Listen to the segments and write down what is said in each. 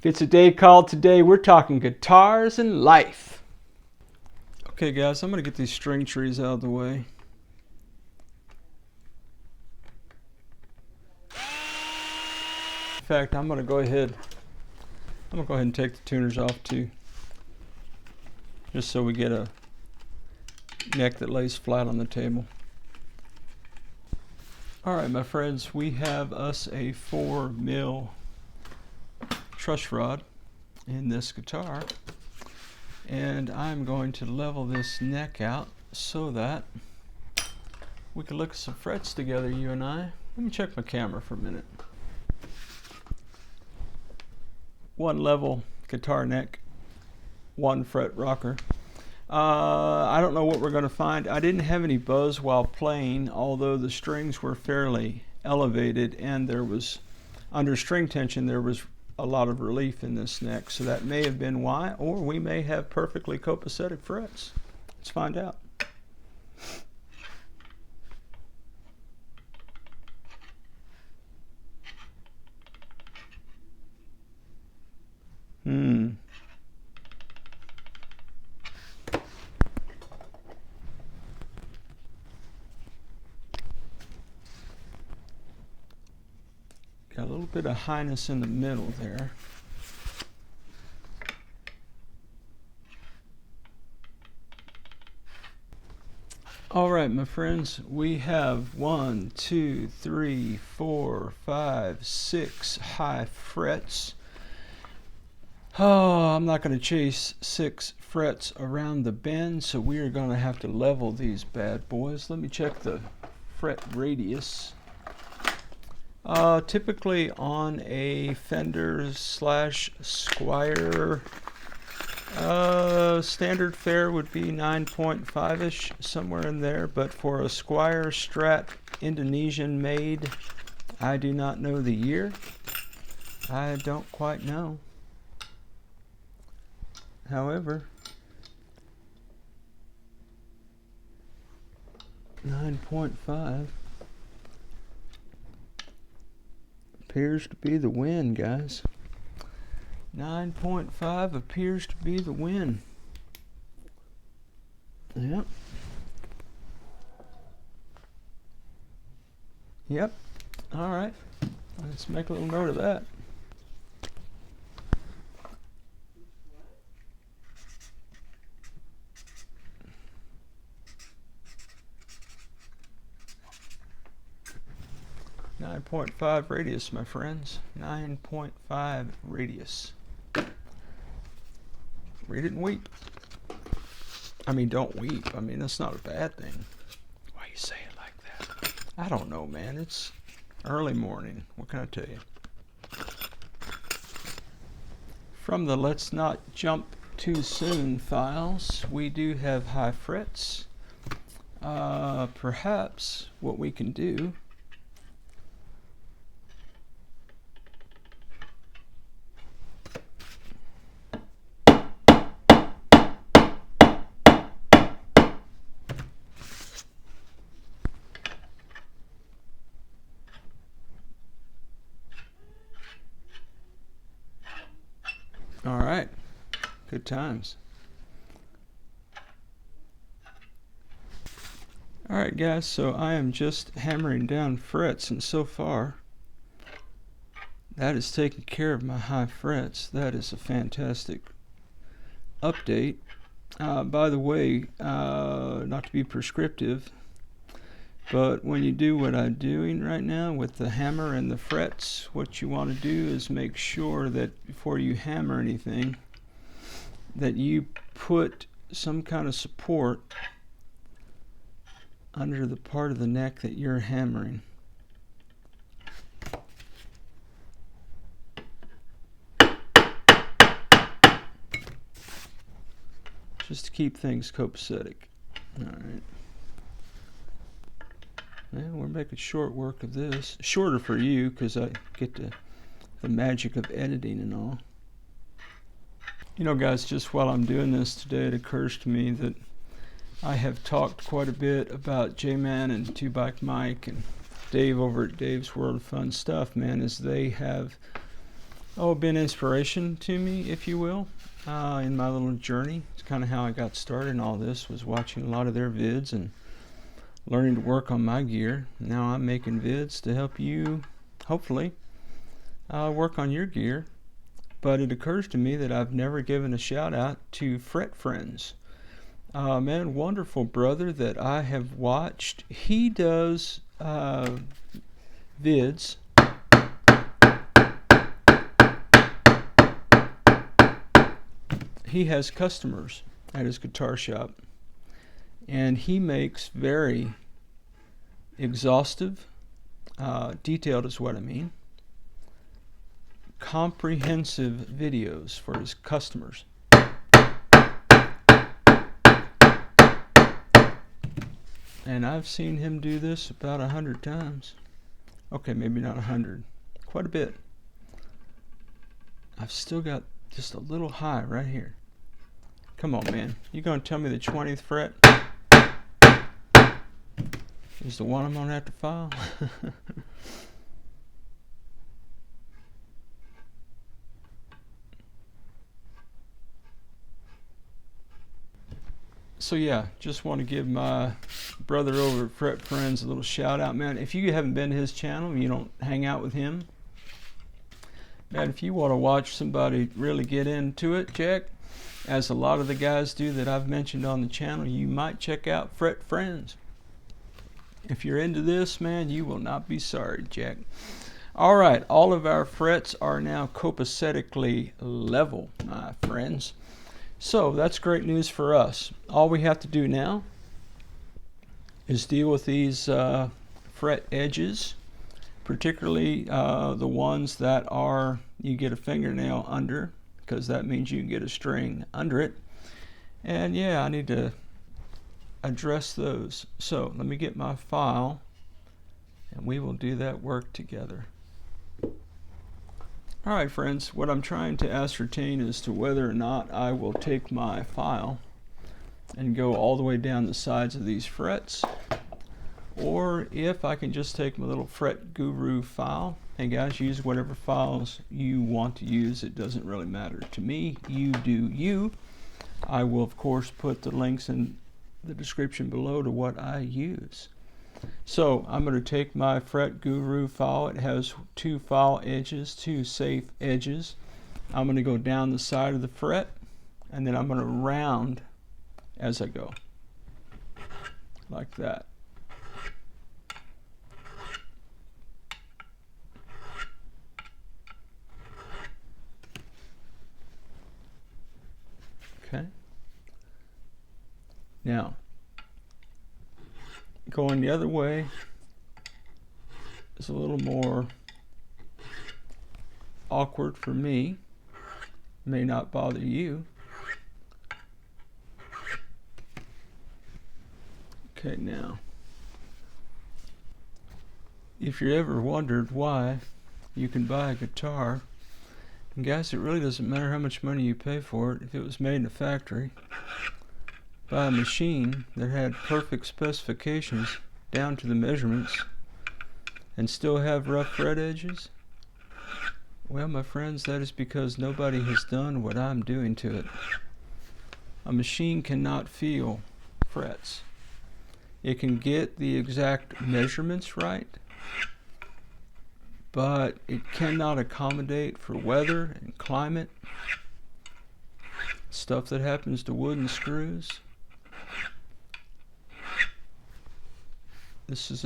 If it's a day called today, we're talking guitars and life. Okay guys, I'm going to get these string trees out of the way. In fact, I'm going to go ahead and take the tuners off too. Just so we get a neck that lays flat on the table. Alright my friends, we have us a 4mm truss rod in this guitar, and I'm going to level this neck out so that we can look at some frets together, you and I. Let me check my camera for a minute. One level guitar neck, one fret rocker. I don't know what we're going to find. I didn't have any buzz while playing, although the strings were fairly elevated and there was, under string tension, there was a lot of relief in this neck. So that may have been why, or we may have perfectly copacetic frets. Let's find out. Got a little bit of highness in the middle there. All right, my friends, we have 1, 2, 3, 4, 5, 6 high frets. Oh, I'm not going to chase 6 frets around the bend, so we are going to have to level these bad boys. Let me check the fret radius. Typically on a Fender / Squier, standard fare would be 9.5-ish, somewhere in there, but for a Squier Strat Indonesian made, I do not know the year. I don't quite know. However, 9.5 appears to be the win, guys. 9.5 appears to be the win. Yep. Yep. All right. Let's make a little note of that. .5 radius, my friends. 9.5 radius. Read it and weep. I mean, don't weep. I mean, that's not a bad thing. Why you say it like that? I don't know, man. It's early morning. What can I tell you? From the Let's Not Jump Too Soon files, we do have high frets. Perhaps what we can do all right, good times. All right, guys, so I am just hammering down frets, and so far, that is taking care of my high frets. That is a fantastic update. By the way, not to be prescriptive, but when you do what I'm doing right now with the hammer and the frets, what you want to do is make sure that before you hammer anything, that you put some kind of support under the part of the neck that you're hammering. Just to keep things copacetic. All right. Well, we're making short work of this. Shorter for you, because I get the magic of editing and all. You know, guys, just while I'm doing this today, it occurs to me that I have talked quite a bit about J-Man and Two Bike Mike and Dave over at Dave's World of Fun Stuff, man, as they have been inspiration to me, if you will, in my little journey. It's kind of how I got started in all this, was watching a lot of their vids and learning to work on my gear. Now I'm making vids to help you, hopefully, work on your gear. But it occurs to me that I've never given a shout out to Fret Friends. Man, wonderful brother that I have watched. He does vids. He has customers at his guitar shop, and he makes very exhaustive, detailed is what I mean, comprehensive videos for his customers. And I've seen him do this about 100 times. Okay, maybe not 100, quite a bit. I've still got just a little high right here. Come on, man. You gonna tell me the 20th fret is the one I'm gonna have to file? So yeah, just want to give my brother over at Fret Friends a little shout out, man. If you haven't been to his channel, you don't hang out with him, man, if you want to watch somebody really get into it, check, as a lot of the guys do that I've mentioned on the channel, you might check out Fret Friends. If you're into this, man, you will not be sorry, Jack. All right, all of our frets are now copacetically level, my friends. So that's great news for us. All we have to do now is deal with these fret edges, particularly the ones that are, you get a fingernail under, because that means you can get a string under it. And yeah, I need to address those. So let me get my file and we will do that work together. All right, friends, what I'm trying to ascertain as to whether or not I will take my file and go all the way down the sides of these frets, or if I can just take my little FretGuru file. Hey guys, use whatever files you want to use. It doesn't really matter to me. You do you. I will, of course, put the links in the description below to what I use. So I'm going to take my FretGuru file. It has two file edges, two safe edges. I'm going to go down the side of the fret, and then I'm going to round as I go, like that. Okay. Now, going the other way is a little more awkward for me. May not bother you. Okay, now, if you ever wondered why you can buy a guitar, and guys, it really doesn't matter how much money you pay for it. If it was made in a factory by a machine that had perfect specifications down to the measurements and still have rough fret edges, well, my friends, that is because nobody has done what I'm doing to it. A machine cannot feel frets. It can get the exact measurements right, but it cannot accommodate for weather and climate, stuff that happens to wooden screws. This is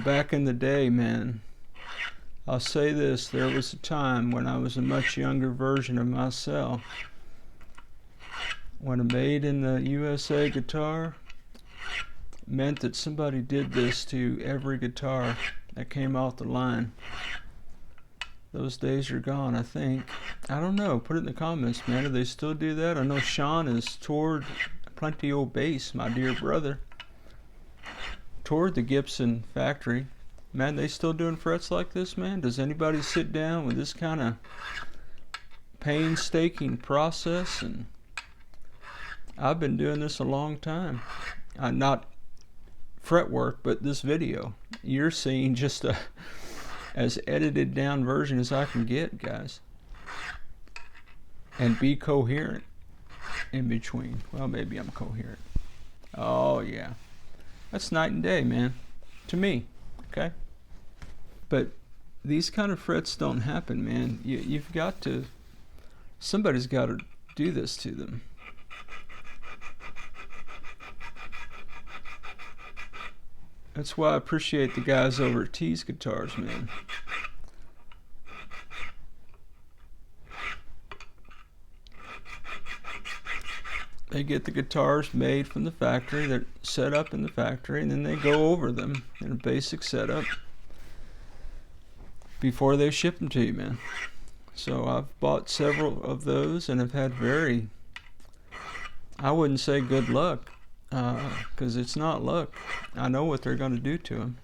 back in the day, man, I'll say this, there was a time when I was a much younger version of myself, when a made in the USA guitar meant that somebody did this to every guitar that came off the line. Those days are gone, I think. I don't know, put it in the comments, man. Do they still do that? I know Sean has toured plenty old bass, my dear brother. Toured the Gibson factory. Man, they still doing frets like this, man? Does anybody sit down with this kind of painstaking process? And I've been doing this a long time. Not fret work, but this video. You're seeing just a as edited down version as I can get, guys. and be coherent in between. Well, maybe I'm coherent. Oh yeah, that's night and day, man, to me. Okay, but these kind of frets don't happen, man. You've got to, somebody's got to do this to them. That's why I appreciate the guys over at T's Guitars, man. They get the guitars made from the factory, they're set up in the factory, and then they go over them in a basic setup before they ship them to you, man. So I've bought several of those and have had very, I wouldn't say good luck, because it's not luck. I know what they're going to do to them.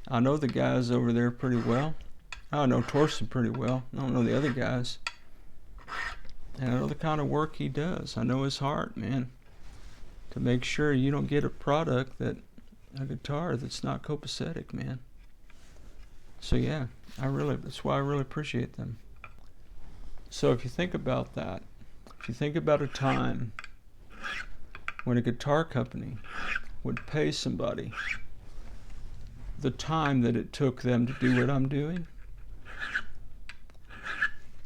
I know the guys over there pretty well. I know Torsten pretty well. I don't know the other guys. And I know the kind of work he does. I know his heart, man, to make sure you don't get a product, that a guitar that's not copacetic, man. So yeah, that's why I really appreciate them. So if you think about that, if you think about a time when a guitar company would pay somebody the time that it took them to do what I'm doing,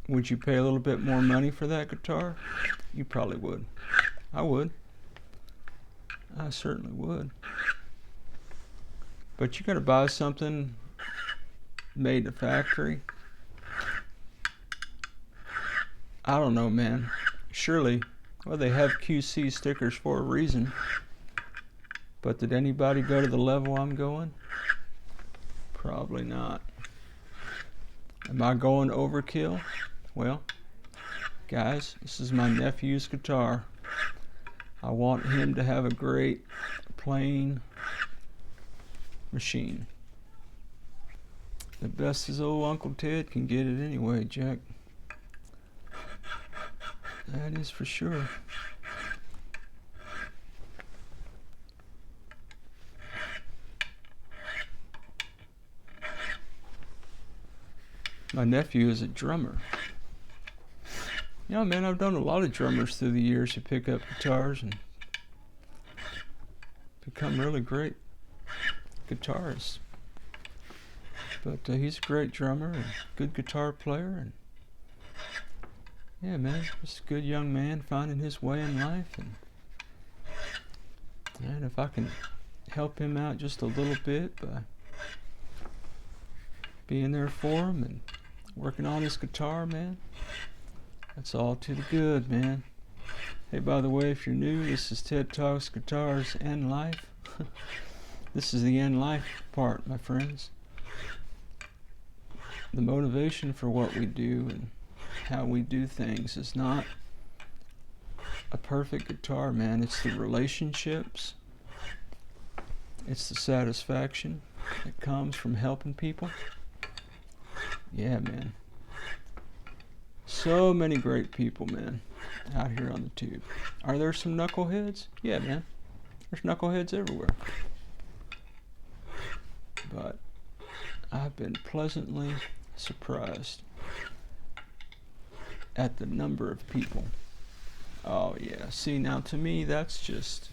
would you pay a little bit more money for that guitar? You probably would. I would. I certainly would. But you gotta buy something made in a factory. I don't know, man. Surely, well, they have QC stickers for a reason. But did anybody go to the level I'm going? Probably not. Am I going overkill? Well, guys, this is my nephew's guitar. I want him to have a great playing machine. The best as old Uncle Ted can get it anyway, Jack. That is for sure. My nephew is a drummer. Yeah, man, I've done a lot of drummers through the years who pick up guitars and become really great guitarists. But he's a great drummer and good guitar player, and yeah, man, just a good young man finding his way in life, and if I can help him out just a little bit by being there for him and working on his guitar, man, that's all to the good, man. Hey, by the way, if you're new, this is Ted Talks Guitars and Life. This is the end life part, my friends. The motivation for what we do and how we do things is not a perfect guitar, man. It's the relationships. It's the satisfaction that comes from helping people. Yeah, man. So many great people, man, out here on the tube. Are there some knuckleheads? Yeah, man. There's knuckleheads everywhere. But I've been pleasantly surprised at the number of people. Oh yeah, see, now to me that's just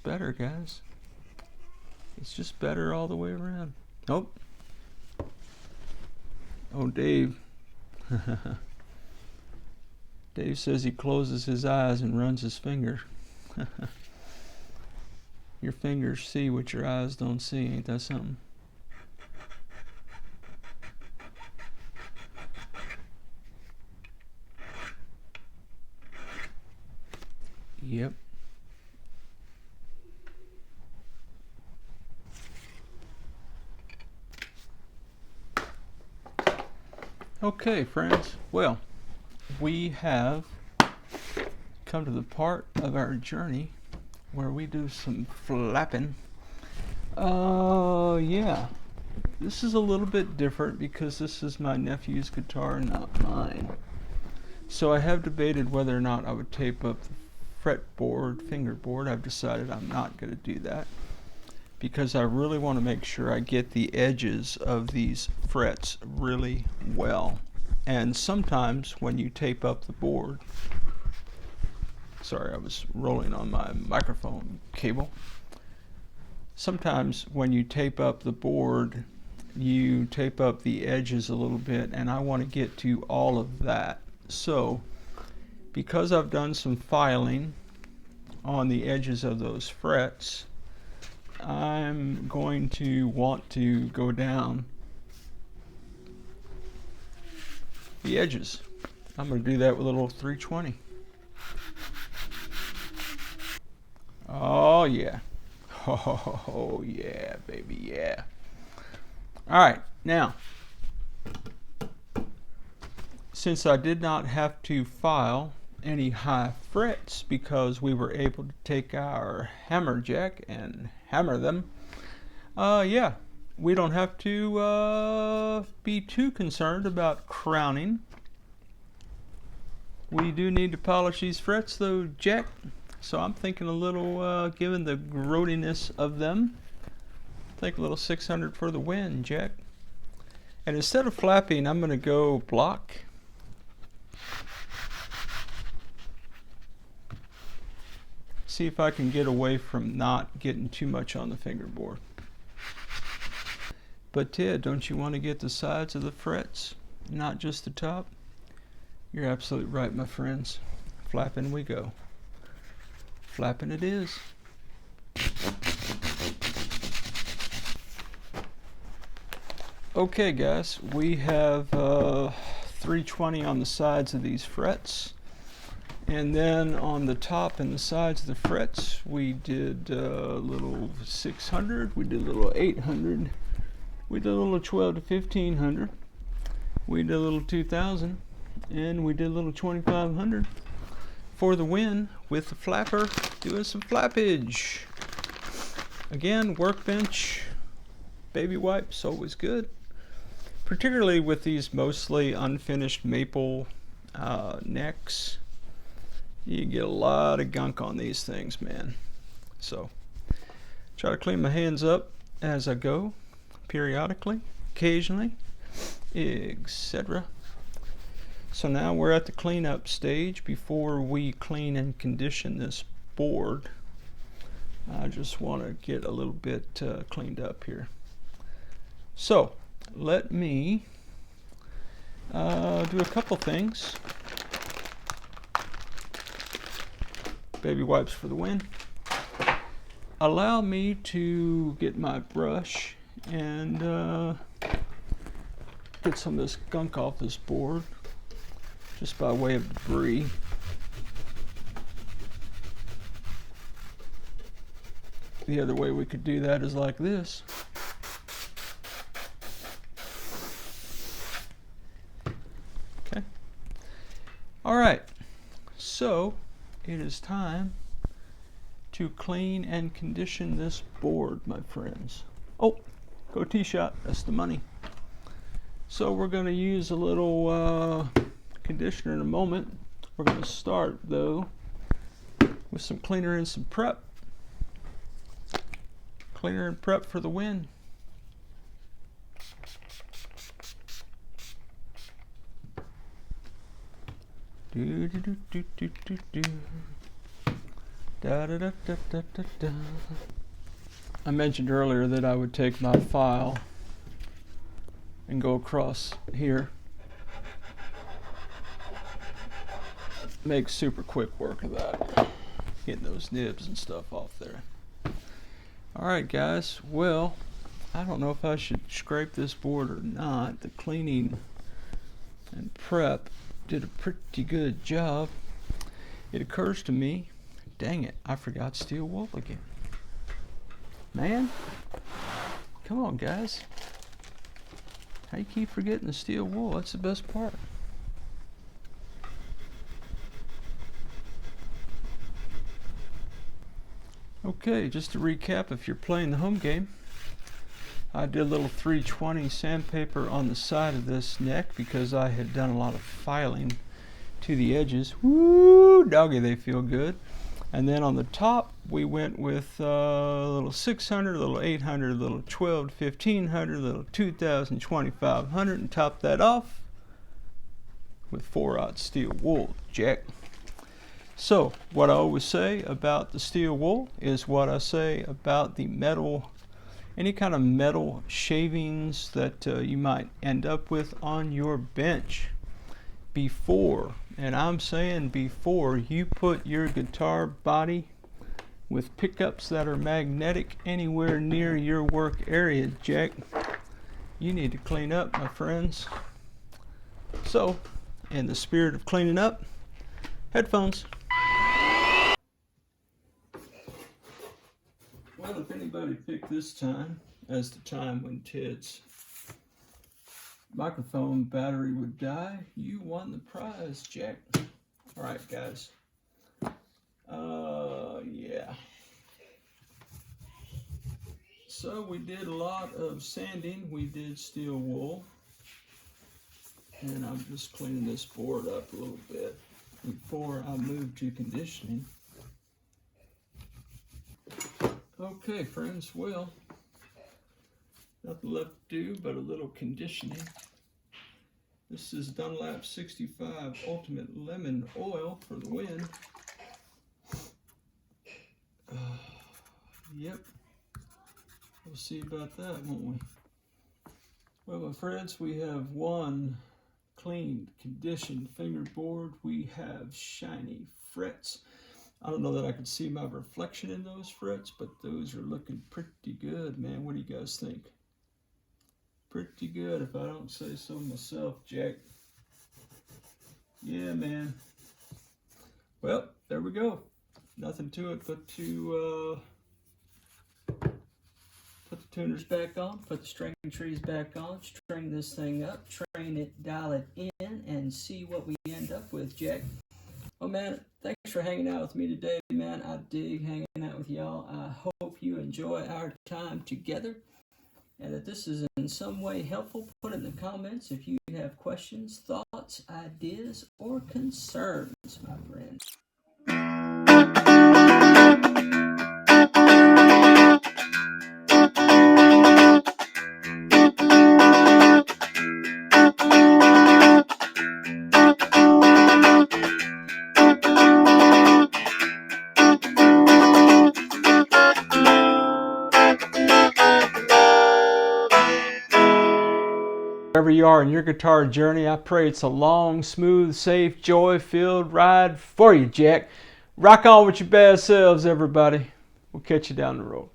better, guys. It's just better all the way around. Oh, Dave. Dave says he closes his eyes and runs his finger. Your fingers see what your eyes don't see, ain't that something? Yep. Okay, friends. Well, we have come to the part of our journey where we do some flapping. Yeah. This is a little bit different because this is my nephew's guitar, not mine. So I have debated whether or not I would tape up the fretboard, fingerboard. I've decided I'm not going to do that because I really want to make sure I get the edges of these frets really well. And sometimes when you tape up the board, sorry, I was rolling on my microphone cable. Sometimes when you tape up the board, you tape up the edges a little bit, and I want to get to all of that. So because I've done some filing on the edges of those frets, I'm going to want to go down the edges. I'm going to do that with a little 320. Oh yeah. Oh yeah, baby, yeah. Alright, now, since I did not have to file any high frets because we were able to take our hammer jack and hammer them, yeah, we don't have to be too concerned about crowning. We do need to polish these frets though, Jack. So I'm thinking a little, given the growiness of them, I think a little 600 for the win, Jack. And instead of flapping, I'm going to go block. See if I can get away from not getting too much on the fingerboard. But Ted, don't you want to get the sides of the frets, not just the top? You're absolutely right, my friends. Flapping we go. Flapping it is. Okay guys, we have 320 on the sides of these frets, and then on the top and the sides of the frets we did a little 600, we did a little 800, we did a little 12 to 1500, we did a little 2000, and we did a little 2500 for the win with the flapper doing some flappage. Again, workbench, baby wipes, always good. Particularly with these mostly unfinished maple necks. You get a lot of gunk on these things, man. So, try to clean my hands up as I go, periodically, occasionally, etc. So now we're at the cleanup stage before we clean and condition this board. I just want to get a little bit cleaned up here. So let me do a couple things. Baby wipes for the win. Allow me to get my brush and get some of this gunk off this board, just by way of debris. The other way we could do that is like this. Okay. All right. So it is time to clean and condition this board, my friends. Oh, go tee shot. That's the money. So we're going to use a little conditioner in a moment. We're going to start though with some cleaner and some prep. Cleaner and prep for the win. Do do do do do do do. Da da da da da da da. I mentioned earlier that I would take my file and go across here. Make super quick work of that. Getting those nibs and stuff off there. Alright guys, well, I don't know if I should scrape this board or not. The cleaning and prep did a pretty good job. It occurs to me, dang it, I forgot steel wool again. Man, come on guys. How you keep forgetting the steel wool? That's the best part. Okay, just to recap, if you're playing the home game, I did a little 320 sandpaper on the side of this neck because I had done a lot of filing to the edges. Woo, doggy, they feel good. And then on the top, we went with a little 600, a little 800, a little 12 to 1500, a little 2000, 2500, and topped that off with 4/0 steel wool, Jack. So what I always say about the steel wool is what I say about the metal, any kind of metal shavings that you might end up with on your bench. Before, and I'm saying before you put your guitar body with pickups that are magnetic anywhere near your work area, Jack, you need to clean up, my friends. So, in the spirit of cleaning up, headphones. Well, if anybody picked this time as the time when Ted's microphone battery would die, you won the prize, Jack. All right, guys. Yeah. So we did a lot of sanding. We did steel wool. And I'm just cleaning this board up a little bit before I move to conditioning. Okay, friends, well, nothing left to do but a little conditioning. This is Dunlap 65 Ultimate Lemon Oil for the win. Yep, we'll see about that, won't we? Well, my friends, we have one cleaned, conditioned fingerboard. We have shiny frets. I don't know that I can see my reflection in those frets, but those are looking pretty good, man. What do you guys think? Pretty good, if I don't say so myself, Jack. Yeah, man. Well, there we go. Nothing to it but to put the tuners back on, put the string trees back on, string this thing up, train it, dial it in, and see what we end up with, Jack. Oh, man, thanks for hanging out with me today, man. I dig hanging out with y'all. I hope you enjoy our time together and that this is in some way helpful. Put in the comments if you have questions, thoughts, ideas, or concerns, my friends. Wherever you are in your guitar journey, I pray it's a long, smooth, safe, joy-filled ride for you, Jack. Rock on with your bad selves, everybody. We'll catch you down the road.